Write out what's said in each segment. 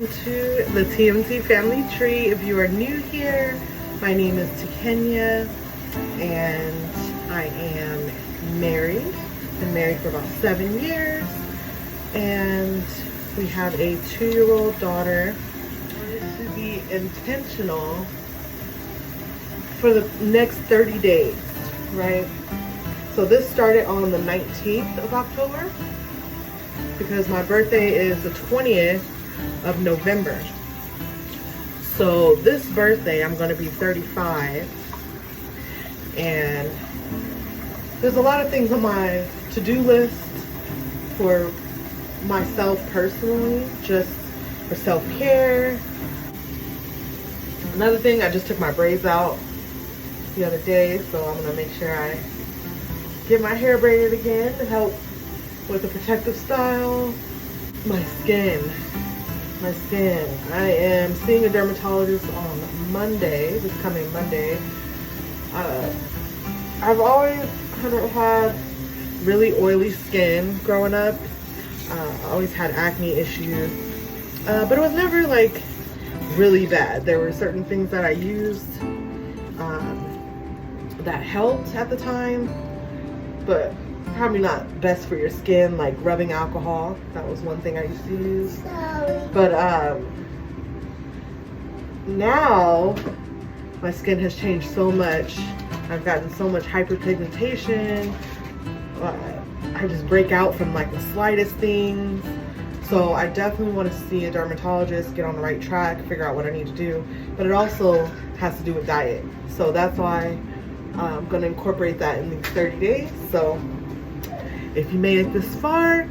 To the TMT Family Tree. If you are new here, my name is Takenya and I am married. Been married for about 7 years and we have a 2-year-old daughter. I wanted to be intentional for the next 30 days, right? So this started on the 19th of October because my birthday is the 20th of November. So this birthday I'm going to be 35 and there's a lot of things on my to-do list for myself personally, just for self-care. Another thing, I just took my braids out the other day, so I'm going to make sure I get my hair braided again to help with the protective style. My skin. I am seeing a dermatologist on Monday, this coming Monday. I've always kind of had really oily skin growing up. I always had acne issues, but it was never like really bad. There were certain things that I used that helped at the time, but probably not best for your skin, like rubbing alcohol. That was one thing I used to use. But now my skin has changed so much. I've gotten so much hyperpigmentation. I just break out from like the slightest things. So I definitely want to see a dermatologist, get on the right track, figure out what I need to do. But it also has to do with diet. So that's why I'm going to incorporate that in these 30 days. So if you made it this far,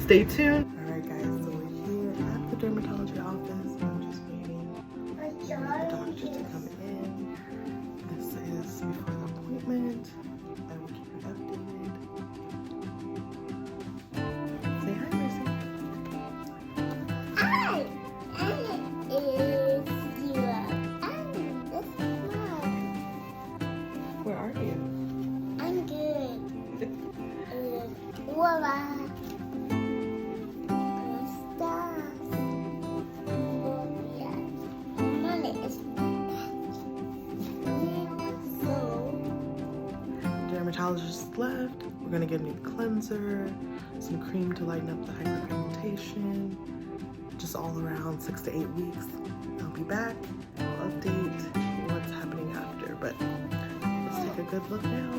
stay tuned. All right, guys, so we're here at the dermatology office. I'm just waiting for the doctor to come in. This is before the appointment. I will keep you updated. Say hi, Mercy. Hi, I is Zero. I'm this one. Where are you? I'm good. Voila. Dermatologist left. We're gonna get a new cleanser, some cream to lighten up the hyperpigmentation. Just all around 6 to 8 weeks. I'll be back. I'll update what's happening after. But let's take a good look now.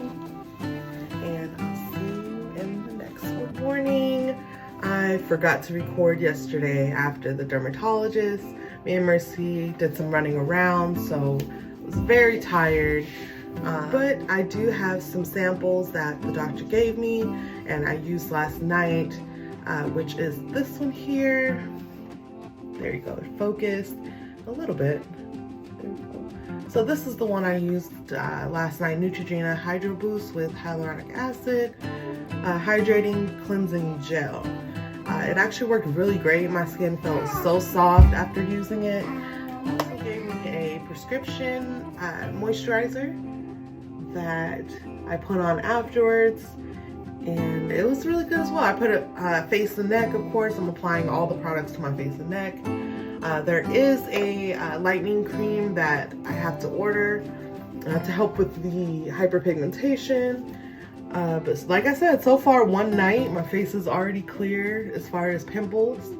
And I'll see you in the next one. Good morning. I forgot to record yesterday after the dermatologist. Me and Mercy did some running around, so I was very tired. But I do have some samples that the doctor gave me and I used last night, which is this one here. There you go, focused a little bit. There you go. So this is the one I used last night, Neutrogena Hydro Boost with hyaluronic acid, hydrating cleansing gel. It actually worked really great. My skin felt so soft after using it. Also gave me a prescription moisturizer that I put on afterwards, and it was really good as well. I put it face and neck, of course. I'm applying all the products to my face and neck. There is a lightening cream that I have to order to help with the hyperpigmentation. But like I said, so far one night, my face is already clear as far as pimples.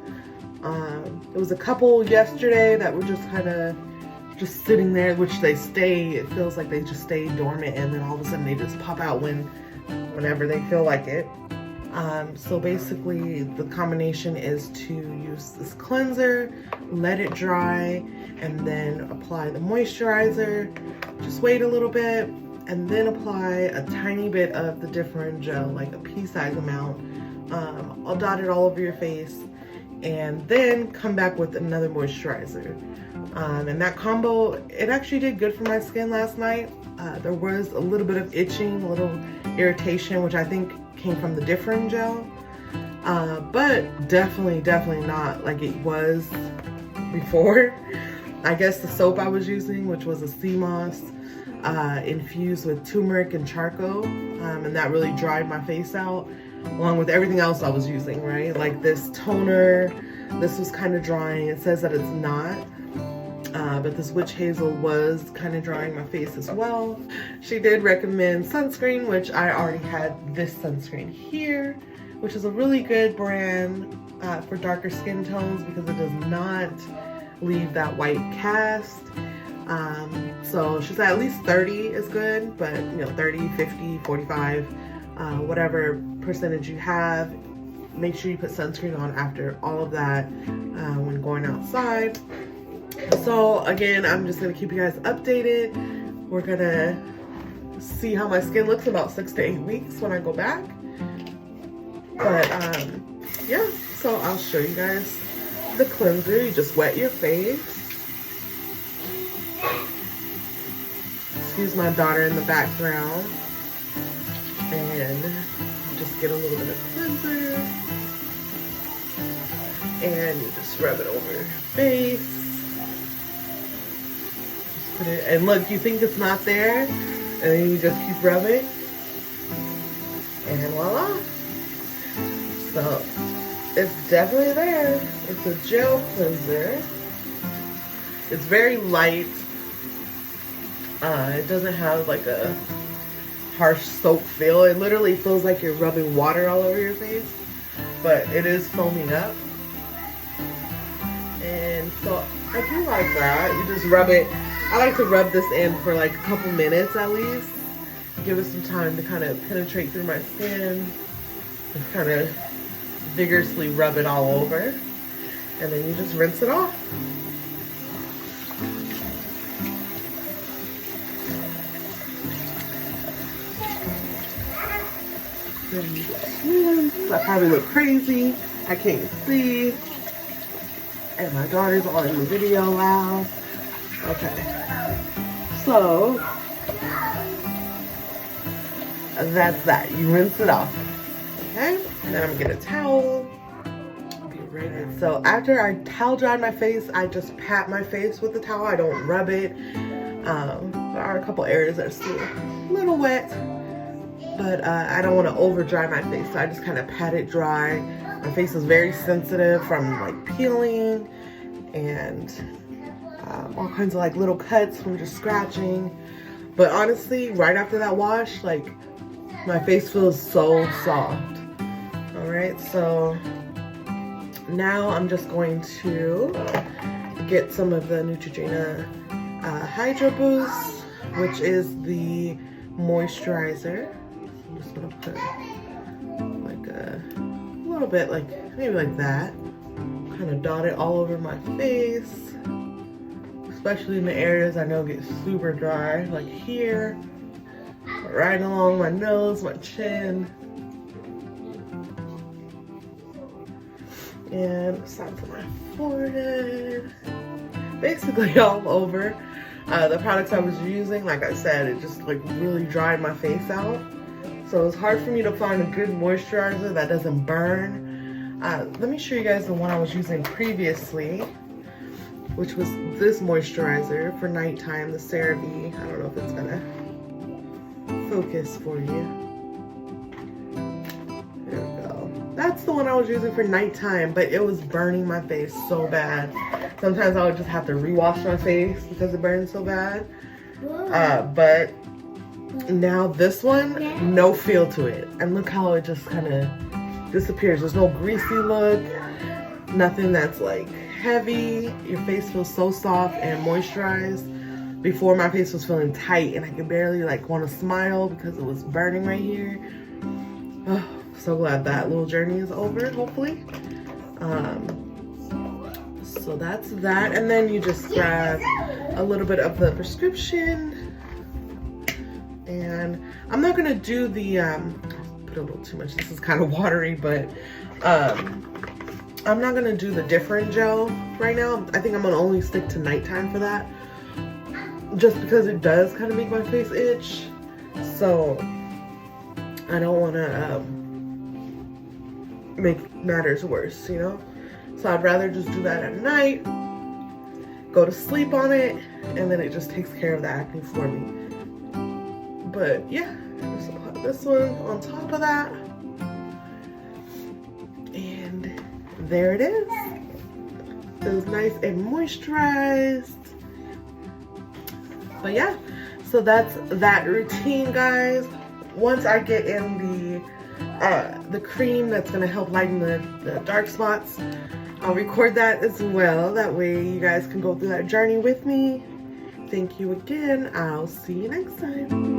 There was a couple yesterday that were just kind of just sitting there, which they stay, it feels like they just stay dormant and then all of a sudden they just pop out whenever they feel like it. So basically the combination is to use this cleanser, let it dry, and then apply the moisturizer. Just wait a little bit and then apply a tiny bit of the different gel, like a pea-sized amount. I'll dot it all over your face and then come back with another moisturizer. And that combo, it actually did good for my skin last night. There was a little bit of itching, a little irritation, which I think came from the different gel. But definitely not like it was before. I guess the soap I was using, which was a sea moss, infused with turmeric and charcoal, and that really dried my face out, along with everything else I was using, right? Like this toner, This was kind of drying. It says that it's not, but this witch hazel was kind of drying my face as well. She did recommend sunscreen, which I already had this sunscreen here, which is a really good brand for darker skin tones because it does not leave that white cast. So she said at least 30 is good, but you know, 30, 50, 45, whatever percentage you have, make sure you put sunscreen on after all of that when going outside. So again, I'm just gonna keep you guys updated. We're gonna see how my skin looks in about 6 to 8 weeks when I go back. But yeah, so I'll show you guys the cleanser. You just wet your face. Excuse my daughter in the background. And just get a little bit of cleanser. And you just rub it over your face. Just put it, and look, you think it's not there, and then you just keep rubbing. And voila. So it's definitely there. It's a gel cleanser. It's very light. It doesn't have like a harsh soap feel. It literally feels like you're rubbing water all over your face, but it is foaming up. And so I do like that. You just rub it. I like to rub this in for like a couple minutes at least. Give it some time to kind of penetrate through my skin. And kind of vigorously rub it all over. And then you just rinse it off. I probably look crazy. I can't see. And my daughter's all in the video loud. Okay. So that's that. You rinse it off. Okay? And then I'm gonna get a towel. Be ready. So after I towel dried my face, I just pat my face with the towel. I don't rub it. There are a couple areas that are still a little wet. But I don't want to over dry my face, so I just kind of pat it dry. My face is very sensitive from like peeling and all kinds of like little cuts from just scratching. But honestly, right after that wash, like my face feels so soft. All right, so now I'm just going to get some of the Neutrogena Hydro Boost, which is the moisturizer. I'm just gonna put like a little bit, like maybe like that. Kind of dot it all over my face, especially in the areas I know get super dry, like here, right along my nose, my chin, and sides of my forehead. Basically all over. The products I was using, like I said, it just like really dried my face out. So it's hard for me to find a good moisturizer that doesn't burn. Let me show you guys the one I was using previously, which was this moisturizer for nighttime, the CeraVe. I don't know if it's gonna focus for you. There we go. That's the one I was using for nighttime, but it was burning my face so bad. Sometimes I would just have to rewash my face because it burned so bad. But now this one, no feel to it. And look how it just kind of disappears. There's no greasy look, nothing that's like heavy. Your face feels so soft and moisturized. Before, my face was feeling tight and I could barely like want to smile because it was burning right here. Oh, so glad that little journey is over, hopefully. So that's that. And then you just grab a little bit of the prescription. And I'm not gonna do the, put a little too much, this is kind of watery, but I'm not gonna do the different gel right now. I think I'm gonna only stick to nighttime for that, just because it does kind of make my face itch. So I don't wanna make matters worse, you know? So I'd rather just do that at night, go to sleep on it, and then it just takes care of the acne for me. But yeah, just apply this one on top of that. And there it is. feels nice and moisturized. But yeah, so that's that routine, guys. Once I get in the cream that's gonna help lighten the dark spots, I'll record that as well. That way you guys can go through that journey with me. Thank you again. I'll see you next time.